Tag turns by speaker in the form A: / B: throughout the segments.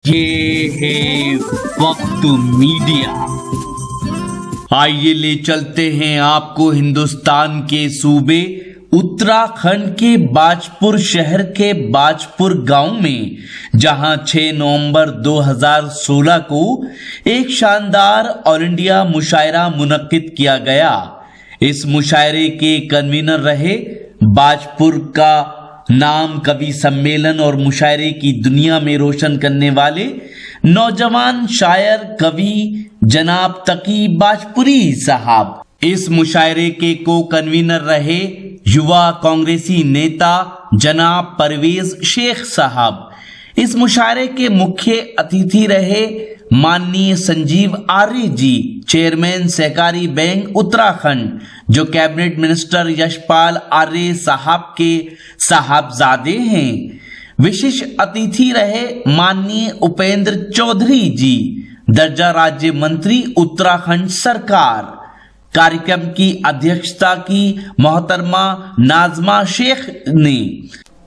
A: ये है वक्त मीडिया। आइए ले चलते हैं आपको हिंदुस्तान के सूबे उत्तराखंड के बाजपुर शहर के बाजपुर गांव में, जहां 6 नवंबर 2016 को एक शानदार ऑल इंडिया मुशायरा मुनक्किद किया गया। इस मुशायरे के कन्वीनर रहे बाजपुर का नाम कवि सम्मेलन और मुशायरे की दुनिया में रोशन करने वाले नौजवान शायर कवि जनाब तकी बाजपुरी साहब। इस मुशायरे के को कन्वीनर रहे युवा कांग्रेसी नेता जनाब परवेज शेख साहब। इस मुशायरे के मुख्य अतिथि रहे माननीय संजीव आर्य जी, चेयरमैन सहकारी बैंक उत्तराखंड, जो कैबिनेट मिनिस्टर यशपाल आर्य साहब के साहबजादे हैं। विशिष्ट अतिथि रहे माननीय उपेंद्र चौधरी जी, दर्जा राज्य मंत्री उत्तराखंड सरकार। कार्यक्रम की अध्यक्षता की मोहतरमा नाजमा शेख ने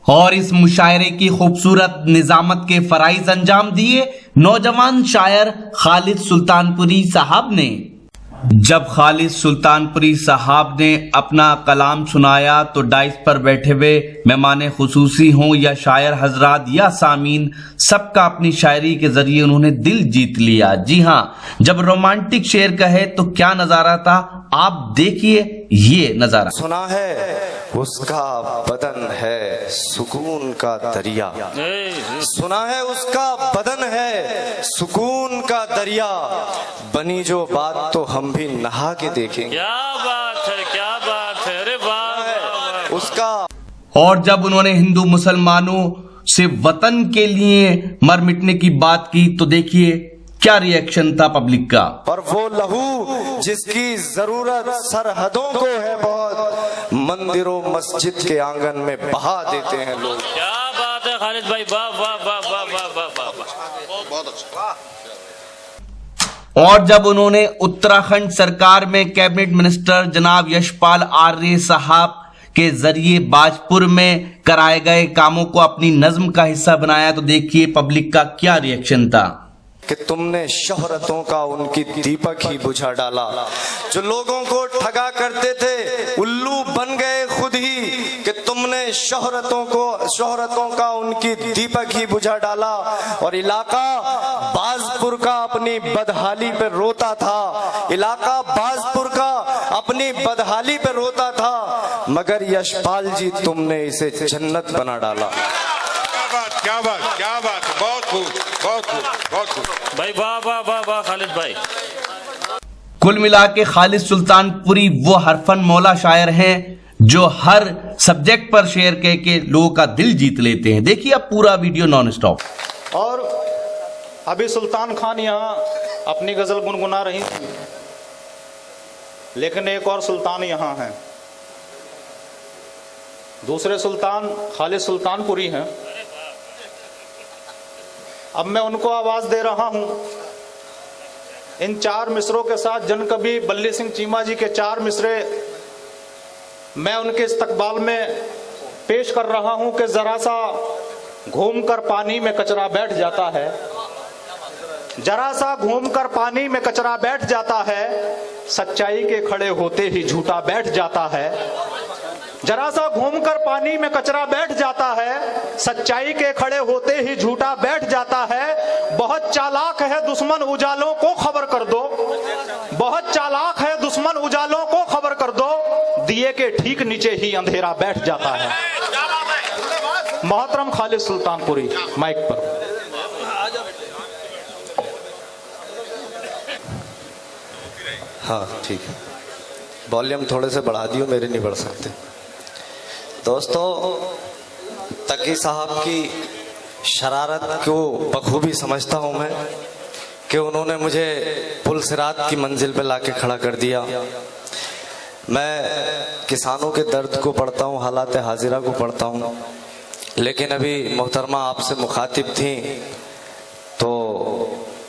A: और इस मुशायरे की खूबसूरत निजामत के फराइज अंजाम दिए नौजवान शायर खालिद सुल्तानपुरी साहब ने। जब खालिद सुल्तानपुरी साहब ने अपना कलाम सुनाया तो डाइस पर बैठे हुए मेहमान खुसूसी हों या शायर हजरात या सामीन, सबका अपनी शायरी के जरिए उन्होंने दिल जीत लिया। जी हाँ, जब रोमांटिक शेर कहे तो क्या नजारा था, आप देखिए ये नजारा।
B: सुना है उसका बदन है सुकून का दरिया, सुना है उसका बदन है सुकून का दरिया, बनी जो बात तो हम भी नहा के देखेंगे।
C: क्या बात है, क्या बात है, अरे वाह
B: उसका।
A: और जब उन्होंने हिंदू मुसलमानों से वतन के लिए मर मिटने की बात की तो देखिए क्या रिएक्शन था पब्लिक का।
B: और वो लहू जिसकी जरूरत सरहदों को है बहुत, मंदिरों मस्जिद के आंगन में बहा देते हैं लोग।
C: क्या बात है खालिद भाई, वाह वाह वाह वाह वाह वाह वाह, बहुत अच्छा।
A: और जब उन्होंने उत्तराखंड सरकार में कैबिनेट मिनिस्टर जनाब यशपाल आर्य साहब के जरिए बाजपुर में कराए गए कामों को अपनी नज्म का हिस्सा बनाया तो देखिए पब्लिक का क्या रिएक्शन था।
B: कि तुमने शोहरतों का उनकी दीपक ही बुझा डाला, जो लोगों को ठगा करते थे उल्लू बन गए खुद ही। कि तुमने शोहरतों का उनकी दीपक ही बुझा डाला। और इलाका बाजपुर का अपनी बदहाली पे रोता था, इलाका बाजपुर का अपनी बदहाली पे रोता था, मगर यशपाल जी तुमने इसे जन्नत बना डाला।
D: क्या बात, क्या बात, बहुत खूब, बहुत खूब, बहुत खूब
C: भाई, वाह वाह वाह वाह खालिद भाई।
A: कुल मिला के खालिद सुल्तानपुरी वो हरफन मौला शायर हैं जो हर सब्जेक्ट पर शेर कह के लोगों का दिल जीत लेते हैं। देखिए अब पूरा वीडियो नॉन स्टॉप।
E: और अभी सुल्तान खान यहाँ अपनी गजल गुनगुना रही थी, लेकिन एक और सुल्तान यहाँ हैं, दूसरे सुल्तान खालिद सुल्तानपुरी हैं। अब मैं उनको आवाज दे रहा हूं इन 4 मिसरों के साथ। जनकवि बल्ली सिंह चीमा जी के 4 मिसरे मैं उनके इस्तकबाल में पेश कर रहा हूं कि जरा सा घूमकर पानी में कचरा बैठ जाता है, जरा सा घूमकर पानी में कचरा बैठ जाता है, सच्चाई के खड़े होते ही झूठा बैठ जाता है। जरा सा घूमकर पानी में कचरा बैठ जाता है, सच्चाई के खड़े होते ही झूठा बैठ जाता है। बहुत चालाक है दुश्मन उजालों को खबर कर दो, बहुत चालाक है दुश्मन उजालों को खबर कर दो, दिए के ठीक नीचे ही अंधेरा बैठ जाता है। मोहतरम खालिद सुल्तानपुरी माइक पर।
B: हाँ ठीक है, वॉल्यूम थोड़े से बढ़ा दियो, मेरे नहीं बढ़ सकते। दोस्तों, तकी साहब की शरारत को बखूबी समझता हूँ मैं कि उन्होंने मुझे पुल सिरात की मंजिल पे लाके खड़ा कर दिया। मैं किसानों के दर्द को पढ़ता हूँ, हालात हाजिरा को पढ़ता हूँ, लेकिन अभी मोहतरमा आपसे मुखातिब थी तो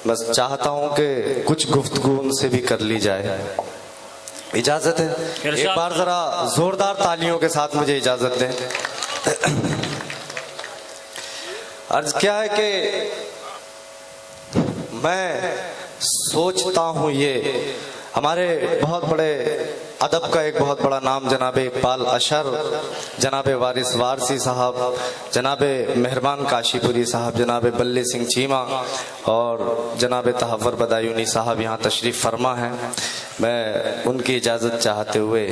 B: मैं चाहता हूँ कि कुछ गुफ्तगू उनसे भी कर ली जाए। इजाजत है? एक बार जरा जोरदार तालियों के साथ मुझे इजाजत दें। अर्ज क्या है कि मैं सोचता हूँ ये हमारे बहुत बड़े अदब का एक बहुत बड़ा नाम जनाब इकबाल अशर, जनाब वारिस वारसी साहब, जनाब मेहरबान काशीपुरी साहब, जनाब बल्ले सिंह चीमा और जनाब तहव्वर बदायूनी साहब यहाँ तशरीफ़ फरमा हैं। मैं उनकी इजाज़त चाहते हुए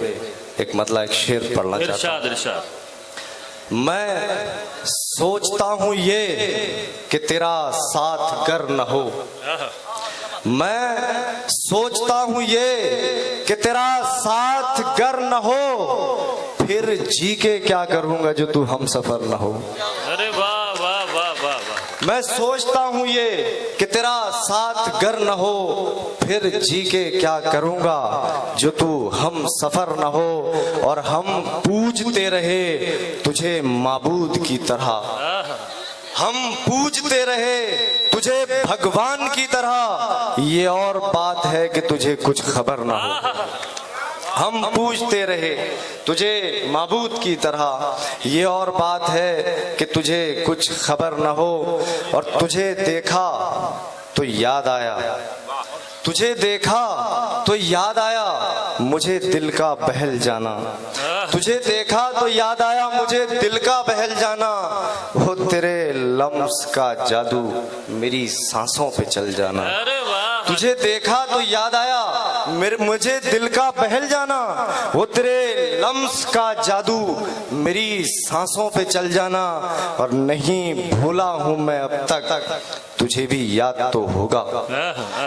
B: एक मतलब एक शेर पढ़ना चाहता
C: इरशाद इरशाद।
B: हूँ। मैं सोचता हूँ ये कि तेरा साथ गर न हो, मैं सोचता हूँ ये कि तेरा साथ गर न हो, फिर जी के क्या करूँगा जो तू हम सफर न हो।
C: अरे वाह वाह वाह वाह वाह।
B: मैं सोचता हूँ ये कि तेरा साथ गर न हो, फिर जी के क्या करूँगा जो तू हम सफर न हो, और हम पूजते रहे तुझे माबूद की तरह, हम पूजते रहे तुझे भगवान की तरह, ये और बात है कि तुझे कुछ खबर ना हो। हम पूजते रहे तुझे माबूद की तरह, ये और बात है कि तुझे कुछ खबर ना हो, और तुझे देखा तो याद आया, तुझे देखा तो याद आया मुझे दिल का बहल जाना, तुझे देखा तो याद आया मुझे दिल का बहल जाना, वो तेरे लम्स का जादू मेरी सांसों पे चल जाना।
C: अरे वाह।
B: तुझे देखा तो याद आया मुझे दिल का बहल जाना, वो तेरे लम्स का जादू मेरी सांसों पे चल जाना, और नहीं भूला हूँ मैं अब तक तुझे भी याद तो होगा,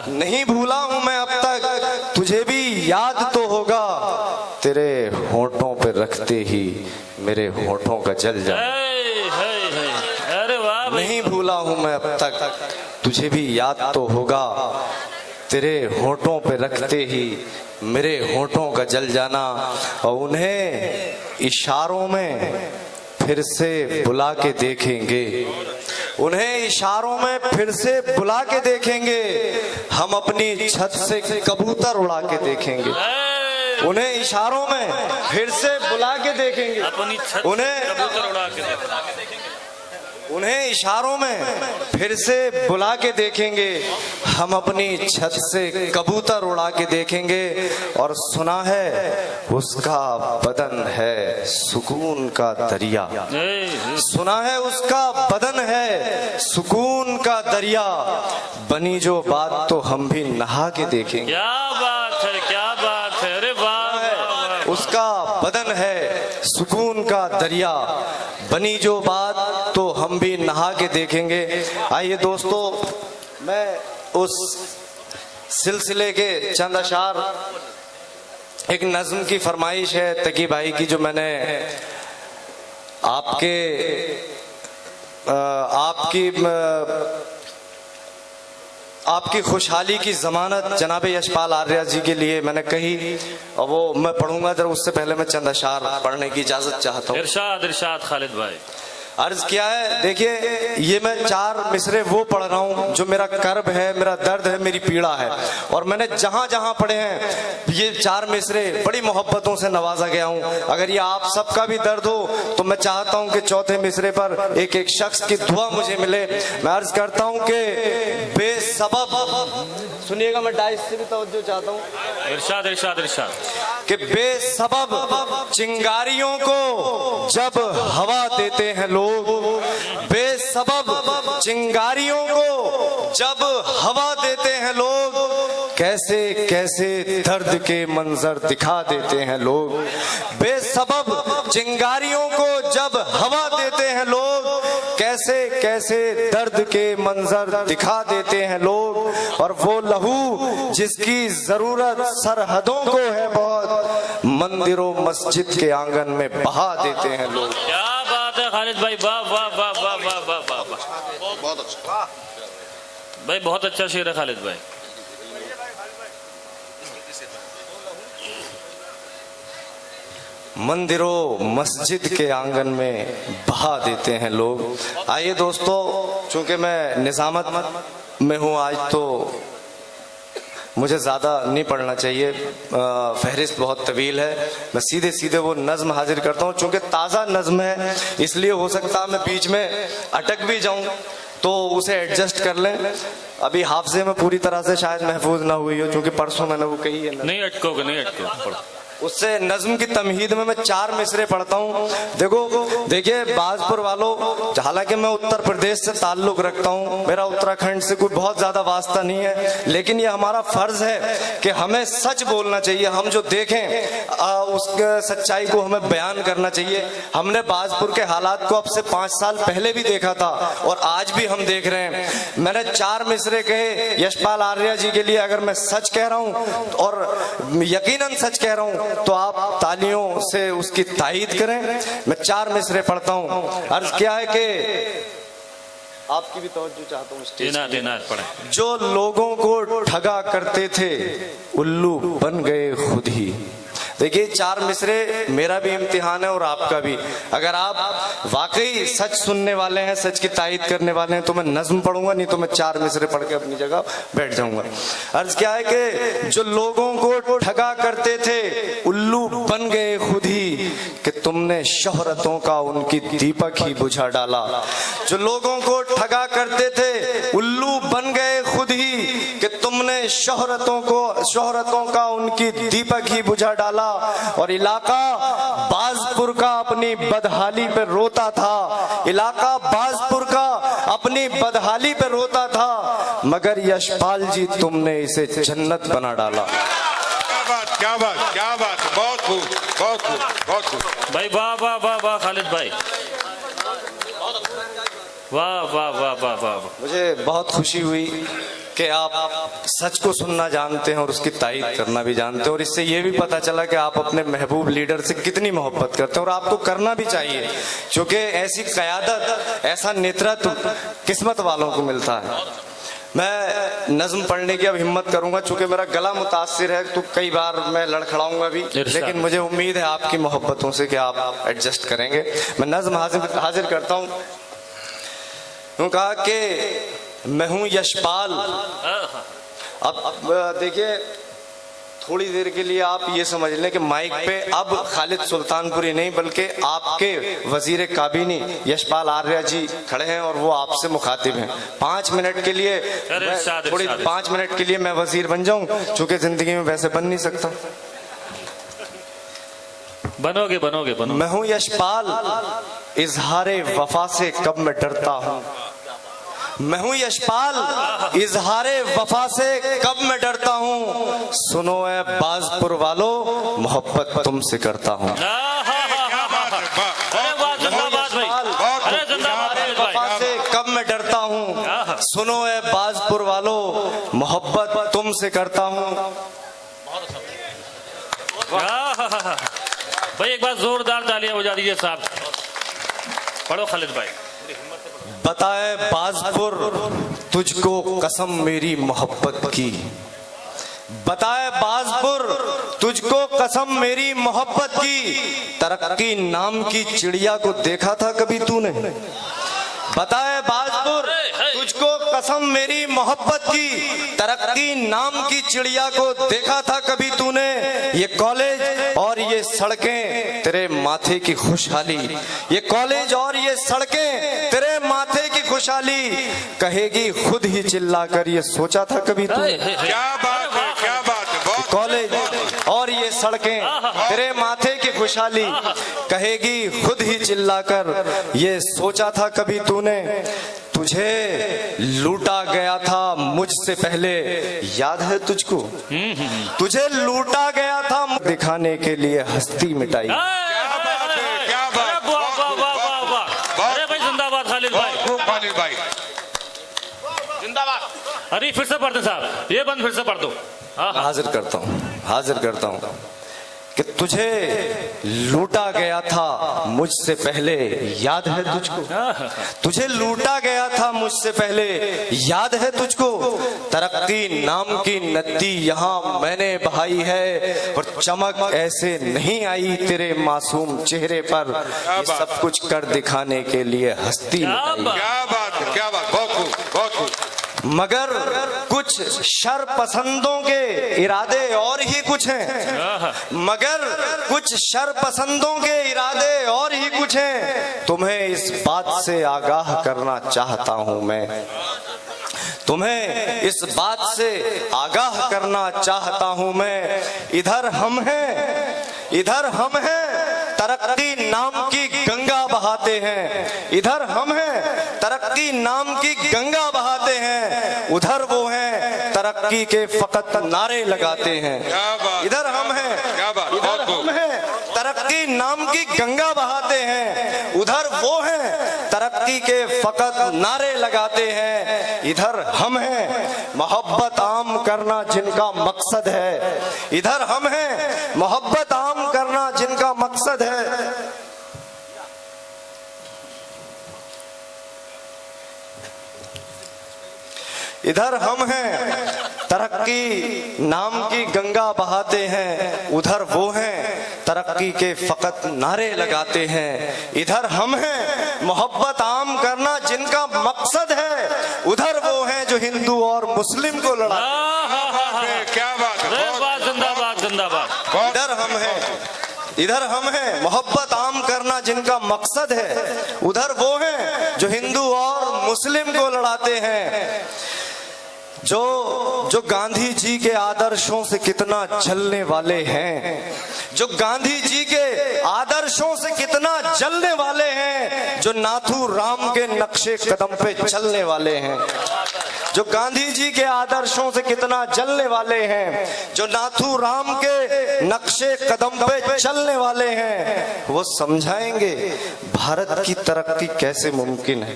B: नहीं भूला हूँ मैं अब तक तुझे भी याद तो होगा, तेरे होठों पे रखते ही मेरे होठों का जल जाना।
C: अरे वाह।
B: नहीं भूला हूँ मैं अब तक तुझे भी याद तो होगा, तेरे होठों पे रखते ही मेरे होठों का जल जाना, और उन्हें इशारों में फिर से बुला के देखेंगे, उन्हें इशारों में फिर से बुला के देखेंगे, हम अपनी छत से कबूतर उड़ा के देखेंगे, उन्हें इशारों में फिर से बुला के देखेंगे,
C: अपनी छत
B: उन्हें
C: कबूतर उड़ा के देखेंगे,
B: उन्हें इशारों में फिर से बुला के देखेंगे, हम अपनी छत से कबूतर उड़ा के देखेंगे, और सुना है उसका बदन है सुकून का दरिया, सुना है उसका बदन है सुकून का दरिया, बनी जो बात तो हम भी नहा के देखेंगे।
C: क्या बात है, क्या बात है। अरे वाह।
B: उसका बदन है सुकून का दरिया, बनी जो बात तो हम भी नहा के देखेंगे। आइए दोस्तों, मैं उस सिलसिले के चंद अशार, एक नज्म की फरमाइश है तकी भाई की, जो मैंने आपकी खुशहाली की जमानत जनाब यशपाल आर्या जी के लिए मैंने कही, और वो मैं पढ़ूंगा, जरा उससे पहले मैं चंद अशार पढ़ने की इजाजत चाहता हूँ।
C: इरशाद इरशाद खालिद भाई।
B: अर्ज किया है, देखिए ये मैं 4 मिसरे वो पढ़ रहा हूँ जो मेरा कर्ब है, मेरा दर्द है, मेरी पीड़ा है, और मैंने जहां जहां पढ़े हैं ये 4 मिसरे बड़ी मोहब्बतों से नवाजा गया हूँ। अगर ये आप सबका भी दर्द हो तो मैं चाहता हूँ कि चौथे मिसरे पर एक एक शख्स की दुआ मुझे मिले। मैं अर्ज करता हूँ कि बेसबब, सुनिएगा, मैं डाइस से भी तवज्जो चाहता हूँ।
C: इरशाद इरशाद इरशाद।
B: कि बेसबब चिंगारियों को जब हवा देते हैं लोग, बेसबब चिंगारियों को जब हवा देते हैं लोग, कैसे कैसे दर्द के मंजर दिखा देते हैं लोग, बेसबब चिंगारियों को जब हवा देते हैं लोग, कैसे कैसे दर्द के मंजर दिखा देते हैं लोग, और वो लहू जिसकी जरूरत सरहदों को है बहुत, मंदिरों मस्जिद के आंगन में बहा देते हैं लोग।
C: क्या बात है खालिद भाई, वाह वाह वाह वाह वाह वाह वाह वाह।
D: बहुत अच्छा
C: भाई, बहुत अच्छा शेर है खालिद भाई।
B: मंदिरों मस्जिद के आंगन में बहा देते हैं लोग। आइए दोस्तों, चूंकि मैं निजामत में हूँ आज, तो मुझे ज़्यादा नहीं पढ़ना चाहिए, फहरिस्त बहुत तवील है, मैं सीधे सीधे वो नज़्म हाजिर करता हूँ। चूंकि ताज़ा नज़्म है इसलिए हो सकता है मैं बीच में अटक भी जाऊँ, तो उसे एडजस्ट कर लें। अभी हाफजे में पूरी तरह से शायद महफूज ना हुई हो, क्योंकि परसों मैंने वो कही है।
C: नहीं अटकोगे, नहीं अटकोगे, पढ़ो।
B: उससे नज्म की तमहीद में मैं 4 मिसरे पढ़ता हूँ। देखिए बाजपुर वालों, हालांकि मैं उत्तर प्रदेश से ताल्लुक रखता हूँ, मेरा उत्तराखंड से कोई बहुत ज्यादा वास्ता नहीं है, लेकिन ये हमारा फर्ज है कि हमें सच बोलना चाहिए। हम जो देखें उसके सच्चाई को हमें बयान करना चाहिए। हमने बाजपुर के हालात को अब से 5 साल पहले भी देखा था और आज भी हम देख रहे हैं। मैंने 4 मिसरे कहे यशपाल आर्या जी के लिए। अगर मैं सच कह रहा हूँ और यकीनन सच कह रहा हूँ तो आप तालियों से उसकी तायीद करें। मैं 4 मिसरे पढ़ता हूं। अर्ज क्या है कि आपकी भी तवज्जो चाहता हूं स्टेज पे।
C: देना पड़े।
B: जो लोगों को ठगा करते थे उल्लू बन गए खुद ही। देखिए 4 मिसरे मेरा भी इम्तिहान है और आपका भी। अगर आप वाकई सच सुनने वाले हैं, सच की तायीद करने वाले हैं, तो मैं नज्म पढ़ूंगा, नहीं तो मैं 4 मिसरे पढ़ के अपनी जगह बैठ जाऊंगा। अर्ज क्या है कि जो लोगों को ठगा करते थे उल्लू बन गए खुद ही, कि तुमने शोहरतों का उनकी दीपक ही बुझा डाला। जो लोगों को ठगा करते थे उल्लू बन गए खुद ही, कि तुमने शोहरतों का उनकी दीपक ही बुझा डाला। और इलाका बाजपुर का अपनी बदहाली पे रोता था, इलाका बाजपुर का अपनी बदहाली पे रोता था, मगर यशपाल जी तुमने इसे जन्नत बना डाला।
D: क्या बात, क्या बात, क्या बात, बहुत खूब, बहुत खूब, बहुत खूब।
C: भाई वाह वाह वाह वाह खालिद भाई, वाह वाह वाह वाह वाह।
B: मुझे बहुत खुशी हुई कि आप सच को सुनना जानते हैं और उसकी तायीद करना भी जानते हैं, और इससे ये भी पता चला कि आप अपने महबूब लीडर से कितनी मोहब्बत करते हैं, और आपको करना भी चाहिए, क्योंकि ऐसी क़यादत, ऐसा नेतृत्व किस्मत वालों को मिलता है। मैं नज्म पढ़ने की अब हिम्मत करूंगा, चूंकि मेरा गला मुतासिर है तो कई बार मैं लड़खड़ाऊंगा भी, लेकिन मुझे उम्मीद है आपकी मोहब्बतों से कि आप एडजस्ट करेंगे। मैं नज्म हाजिर करता हूँ। कहा कि मैं हूं यशपाल। अब देखिए थोड़ी देर के लिए आप ये समझ लें कि माइक पे अब खालिद सुल्तानपुरी नहीं बल्कि आपके वजीर काबीनी यशपाल आर्या जी खड़े हैं और वो आपसे मुखातिब हैं। 5 मिनट के लिए 5 मिनट के लिए मैं वजीर बन जाऊं, चूंकि जिंदगी में वैसे बन नहीं सकता।
C: बनोगे बनोगे बनोगे।
B: मैं हूं यशपाल, इजहारे वफा से कब मैं डरता हूं। मैं हूं यशपाल, इजहारे वफा से कब मैं डरता हूं। सुनो ए बाजपुर वालों, मोहब्बत तुमसे करता हूं। वफा से कब मैं डरता हूं। सुनो ए बाजपुर वालों, मोहब्बत तुमसे करता हूं।
C: भाई एक बार जोरदार तालियां बजा दीजिए साहब। पढ़ो खालिद भाई।
B: बताए बाजपुर तुझको कसम मेरी मोहब्बत की। बताए बाजपुर तुझको कसम मेरी मोहब्बत की, तरक्की नाम की चिड़िया को देखा था कभी तूने। बताए बाजपुर तुझको कसम मेरी मोहब्बत की, तरक्की नाम की चिड़िया को देखा था कभी तूने। ये कॉलेज और ये सड़कें तेरे माथे की खुशहाली, ये कॉलेज और ये सड़कें तेरे माथे की खुशहाली कहेगी खुद ही चिल्लाकर, ये सोचा था कभी तूने।
D: क्या बात है, क्या बात है, बहुत
B: कॉलेज और ये सड़कें तेरे माथे की खुशहाली कहेगी खुद ही चिल्लाकर, ये सोचा था कभी तूने। तुझे लूटा गया था मुझसे पहले, याद है तुझको। तुझे लूटा गया था दिखाने के लिए हस्ती मिटाई।
D: क्या बात है, क्या बात,
C: अरे भाई जिंदाबाद खालिद भाई,
D: खूब खालिद भाई
C: जिंदाबाद। अरे फिर से पढ़ दो साहब, ये बंद फिर से पढ़ दो।
B: हाजिर करता हूँ कि तुझे लूटा गया था मुझसे पहले, याद है तुझको। तुझे लूटा गया था मुझसे पहले, याद है तुझको। तरक्की नाम की नदी यहाँ मैंने बहाई है, और चमक ऐसे नहीं आई तेरे मासूम चेहरे पर, ये सब कुछ कर दिखाने के लिए हस्ती मिटाई।
D: क्या बात है, क्या बात, बहुत खूब, बहुत खूब।
B: मगर कुछ शर पसंदों के इरादे और ही कुछ हैं, मगर कुछ शर पसंदों के इरादे और ही कुछ हैं। तुम्हें इस बात से आगाह करना चाहता हूं मैं, तुम्हें इस बात से आगाह करना चाहता हूं मैं। इधर हम हैं, इधर हम हैं, तरक्की नाम की गंगा बहाते हैं। इधर हम हैं, तरक्की नाम की गंगा बहाते हैं। उधर वो हैं, तरक्की के फकत नारे लगाते हैं।
D: क्या बात,
B: इधर हम हैं,
D: क्या बात,
B: इधर
D: बहुत खूब।
B: हम हैं, तरक्की नाम की गंगा बहाते हैं। उधर वो हैं, तरक्की के फकत नारे लगाते हैं। इधर हम हैं, मोहब्बत आम करना जिनका मकसद है। इधर हम हैं, मोहब्बत आम करना जिनका मकसद है। इधर हम हैं, तरक्की नाम की गंगा बहाते हैं। उधर वो हैं, तरक्की के फकत नारे लगाते हैं। इधर हम हैं, मोहब्बत आम करना जिनका मकसद है। उधर वो हैं जो हिंदू और मुस्लिम को लड़ा।
D: क्या बात है, बहुत
C: जिंदाबाद जिंदाबाद।
B: इधर हम हैं, इधर हम हैं, मोहब्बत आम करना जिनका मकसद है। उधर वो हैं जो हिंदू और मुस्लिम को लड़ाते हैं। जो गांधी जी के आदर्शों से कितना जलने वाले हैं, जो गांधी जी के आदर्शों से कितना जलने वाले हैं, जो नाथू राम के नक्शे कदम पे चलने वाले हैं, जो गांधी जी के आदर्शों से कितना जलने वाले हैं, जो नाथू राम के नक्शे कदम पे चलने वाले हैं, वो समझाएंगे भारत की तरक्की कैसे मुमकिन है।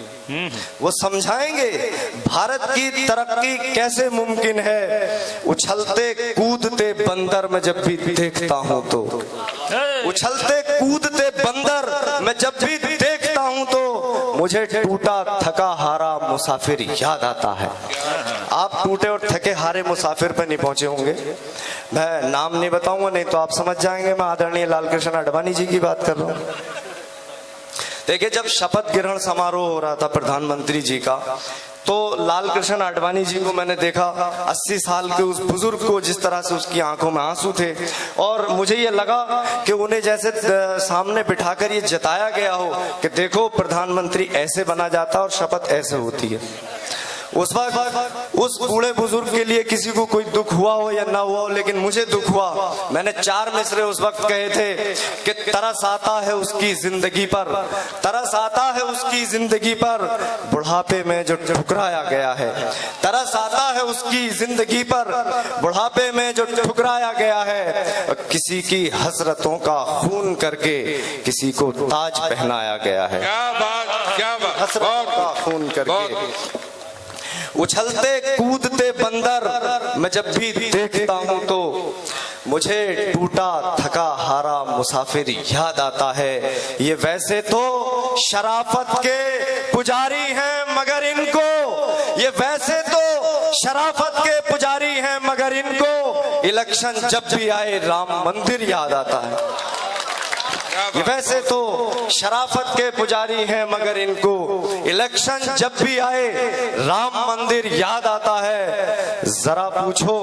B: वो समझाएंगे भारत की तरक्की कैसे मुमकिन है। उछलते कूदते बंदर मैं जब भी देखता हूं तो, उछलते कूदते बंदर मैं जब भी देखता हूं तो मुझे टूटा थका हारा मुसाफिर याद आता है। आप टूटे और थके हारे मुसाफिर पर नहीं पहुंचे होंगे। मैं नाम नहीं बताऊंगा, नहीं तो आप समझ जाएंगे मैं आदरणीय लालकृष्ण आडवाणी जी की बात कर रहा हूं। देखिए, जब शपथ ग्रहण समारोह हो रहा था प्रधानमंत्री जी का, तो लालकृष्ण आडवाणी जी को मैंने देखा, 80 साल के उस बुजुर्ग को, जिस तरह से उसकी आंखों में आंसू थे, और मुझे ये लगा कि उन्हें जैसे सामने बिठाकर ये जताया गया हो कि देखो प्रधानमंत्री ऐसे बना जाता और शपथ ऐसे होती है। उस वक्त उस बूढ़े बुजुर्ग के लिए किसी को कोई दुख हुआ हो या ना हुआ हो, लेकिन मुझे दुख हुआ। मैंने 4 मिसरे उस वक्त कहे थे कि तरस आता है उसकी जिंदगी पर, तरस आता है उसकी जिंदगी पर, बुढ़ापे में जो ठुकराया गया है। तरस आता है उसकी जिंदगी पर, बुढ़ापे में जो ठुकराया गया है। किसी की हसरतों का खून करके किसी को ताज पहनाया गया है।
D: क्या बात, क्या बात,
B: हसरतों का खून करके उछलते कूदते बंदर मैं जब भी देखता हूं तो मुझे टूटा थका हारा मुसाफिर याद आता है। ये वैसे तो शराफत के पुजारी हैं मगर इनको, ये वैसे तो शराफत के पुजारी हैं मगर इनको इलेक्शन जब भी आए राम मंदिर याद आता है। ये वैसे तो शराफत के पुजारी हैं मगर इनको इलेक्शन जब भी आए राम मंदिर याद आता है। जरा पूछो,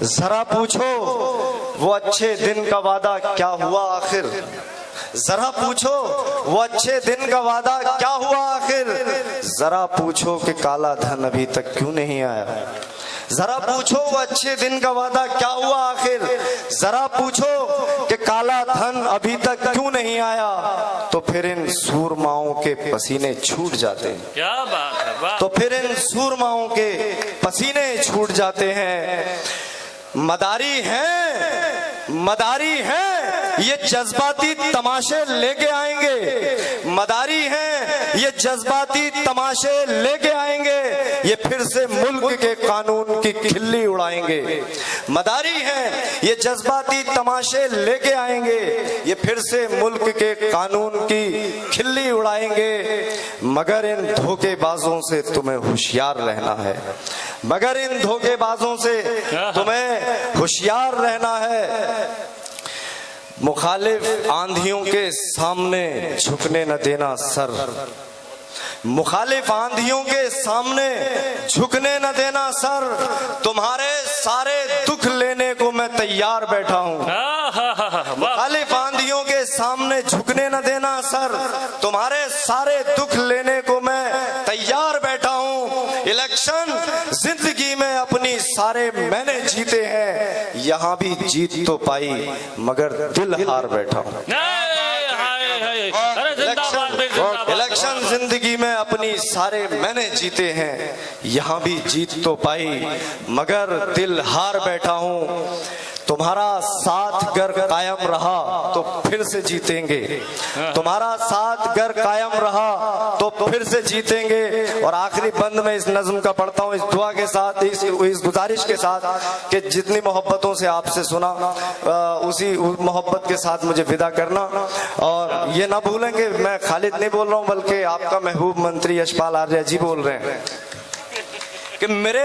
B: जरा पूछो वो अच्छे दिन का वादा क्या हुआ आखिर। जरा पूछो वो अच्छे दिन का वादा क्या हुआ आखिर। जरा पूछो कि काला धन अभी तक क्यों नहीं आया। जरा पूछो वो अच्छे दिन का वादा क्या हुआ आखिर। जरा पूछो कि काला धन अभी तक क्यों नहीं आया। तो फिर इन सूरमाओं के पसीने छूट जाते हैं।
C: क्या बात है, वाह।
B: तो फिर इन सूरमाओं के पसीने छूट जाते हैं। मदारी हैं, मदारी हैं, ये जज्बाती तमाशे लेके आएंगे। मदारी हैं, ये जज्बाती तमाशे लेके आएंगे। ये फिर से मुल्क के कानून की खिल्ली उड़ाएंगे। मदारी हैं, ये जज्बाती तमाशे लेके आएंगे। ये फिर से मुल्क के कानून की खिल्ली उड़ाएंगे। मगर इन धोखेबाजों से तुम्हें होशियार रहना है। मगर इन धोखेबाजों से तुम्हें होशियार रहना है। मुखालिफ आंधियों के सामने झुकने न देना सर। मुखालिफ आंधियों के सामने झुकने न देना सर, तुम्हारे सारे दुख लेने को मैं तैयार बैठा हूँ। मुखालिफ आंधियों के सामने झुकने न देना सर, तुम्हारे सारे दुख लेने को मैं तैयार बैठा हूँ। इलेक्शन जिंदगी में अपनी सारे मैंने जीते हैं, यहाँ भी जीत तो पाई मगर दिल हार बैठा हूँ। इलेक्शन जिंदगी में अपनी सारे मैंने जीते हैं, यहाँ भी जीत तो पाई मगर दिल हार बैठा हूँ। तुम्हारा साथ अगर कायम रहा तो फिर से जीतेंगे, तुम्हारा साथ अगर कायम रहा तो फिर से जीतेंगे। और आखिरी बंद में इस नज्म का पढ़ता हूँ, इस दुआ के साथ, इस गुजारिश के साथ कि जितनी मोहब्बतों से आपसे सुना उसी मोहब्बत के साथ मुझे विदा करना। और ये ना भूलेंगे, मैं खालिद नहीं बोल रहा हूँ बल्कि आपका महबूब मंत्री यशपाल आर्य जी बोल रहे हैं कि मेरे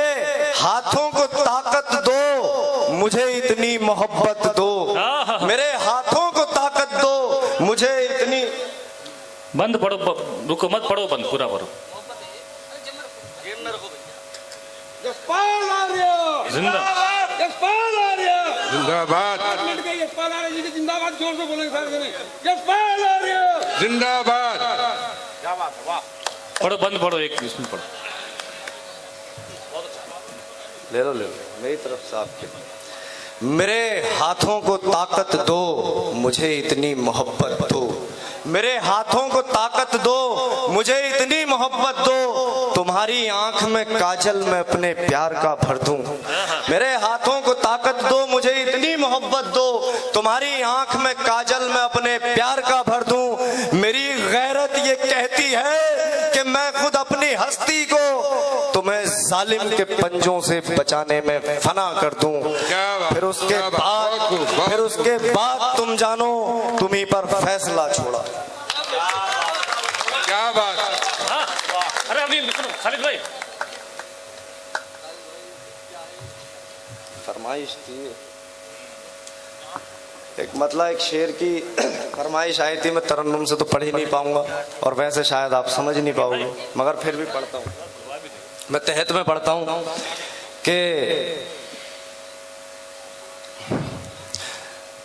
B: हाथों को ताकत दो, मुझे इतनी मोहब्बत दो, मेरे हाथों को ताकत दो, मुझे इतनी।
C: बंद पढ़ो, रुको मत पढ़ो, बंद पूरा पढ़ो।
D: यशपाल आर्य
C: जिंदाबाद,
D: यशपाल आर्य
F: जिंदाबाद,
D: यशपाल आर्य जी की जिंदाबाद जोर से बोलेंगे सारे, यशपाल आर्य
F: जिंदाबाद।
D: क्या बात है, वाह।
C: पढ़ो, बंद पढ़ो, एक इसमें पढ़ो।
B: ले लो मेरी तरफ से आपके। मेरे हाथों को ताकत दो, मुझे इतनी मोहब्बत दो, मेरे हाथों को ताकत दो, मुझे इतनी मोहब्बत दो, तुम्हारी आंख में काजल मैं अपने प्यार का भर दूं। मेरे हाथों को ताकत दो, मुझे इतनी मोहब्बत दो, तुम्हारी आंख में काजल मैं अपने प्यार का भर दूं। मेरी गैरत ये कहती है कि मैं खुद अपनी हस्ती को तुम्हें जालिम के पंजों से बचाने में फना कर दूं। फिर उसके बाद तुम जानो तुम्हीं पर फैसला छोड़ा।
F: क्या बात।
C: अरे अभी खालिद भाई,
B: फरमाइश थी एक शेर की फरमाइश आई थी। मैं तरन्नुम से तो पढ़ ही नहीं पाऊंगा और वैसे शायद आप समझ नहीं पाओगे, मगर फिर भी पढ़ता हूँ। मैं तहत में पढ़ता हूँ कि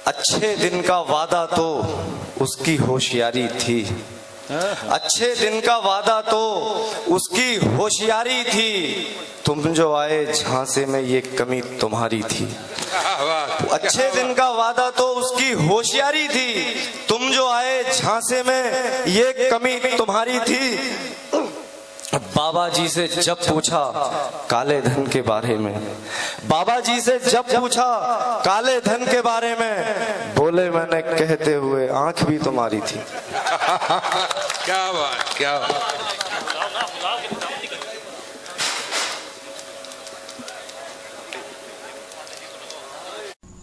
B: अच्छे दिन का वादा तो उसकी होशियारी थी, अच्छे दिन का वादा तो उसकी होशियारी थी, तुम जो आए झांसे में ये कमी तुम्हारी थी। अच्छे दिन का वादा तो उसकी होशियारी थी, तुम जो आए झांसे में ये कमी तुम्हारी थी। बाबा जी से जब पूछा काले धन के बारे में, बाबा जी से जब पूछा काले धन के बारे में, बोले मैंने कहते हुए आंख भी तुम्हारी थी।
F: क्या बात, क्या बात।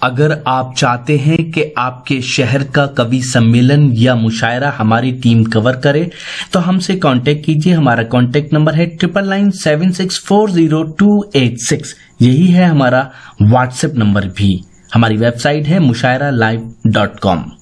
A: अगर आप चाहते हैं कि आपके शहर का कवि सम्मेलन या मुशायरा हमारी टीम कवर करे तो हमसे कांटेक्ट कीजिए। हमारा कांटेक्ट नंबर है 9997640286। यही है हमारा व्हाट्सएप नंबर भी। हमारी वेबसाइट है mushairalive.com।